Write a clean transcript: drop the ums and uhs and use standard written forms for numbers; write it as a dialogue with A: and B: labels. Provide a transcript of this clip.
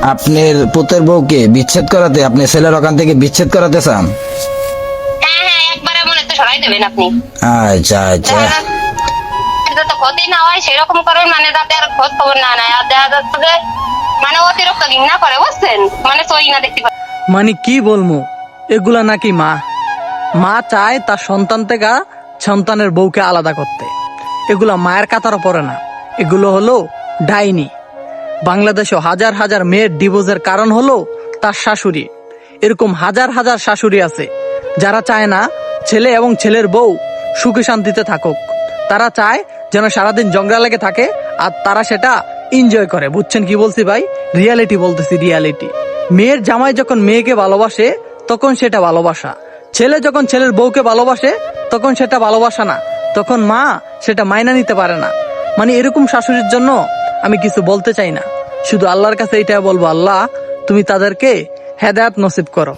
A: আপনার পুতের বউকে বিচ্ছেদ করাতে আপনি ছেলের ওখান থেকে বিচ্ছেদ করাতে চান?
B: হ্যাঁ হ্যাঁ, একবারে মনে তো সরাই দেবেন আপনি।
A: আচ্ছা আচ্ছা।
B: দেখা যাচ্ছে যাতে ক্ষতি না হয় সেরকম করেন, মানে যাতে আর খোঁজ খবর না নেয়, আর দেখা যাচ্ছে যে মানে অতিরিক্ত ঘৃণা করে, বুঝছেন, মানে সই না দেখতে পারে।
C: মানে কি বলবো, এগুলা নাকি মা মা চায় তার সন্তান থেকে সন্তানের বউকে আলাদা করতে। এগুলা মায়ের কাতারও পড়ে না, এগুলো হলো ডাইনি। বাংলাদেশে হাজার হাজার মেয়ের ডিভোর্সের কারণ হলো তার শাশুড়ি। এরকম হাজার হাজার শাশুড়ি আছে যারা চায় না ছেলে এবং ছেলের বউ সুখে শান্তিতে থাকুক। তারা চায় যেন সারাদিন ঝগড়া লেগে থাকে, আর তারা সেটা এনজয় করে। বুঝছেন কি বলছি ভাই? রিয়ালিটি বলতেছি, রিয়ালিটি। মেয়ের জামাই যখন মেয়েকে ভালোবাসে তখন সেটা ভালোবাসা, ছেলে যখন ছেলের বউকে ভালোবাসে তখন সেটা ভালোবাসা না, তখন মা সেটা মাইনা নিতে পারে না। মানে এরকম শাশুড়ির জন্য আমি কিছু বলতে চাই না, শুধু আল্লাহর কাছে এইটা বলবো, আল্লাহ তুমি তাদেরকে হেদায়েত নসিব করো।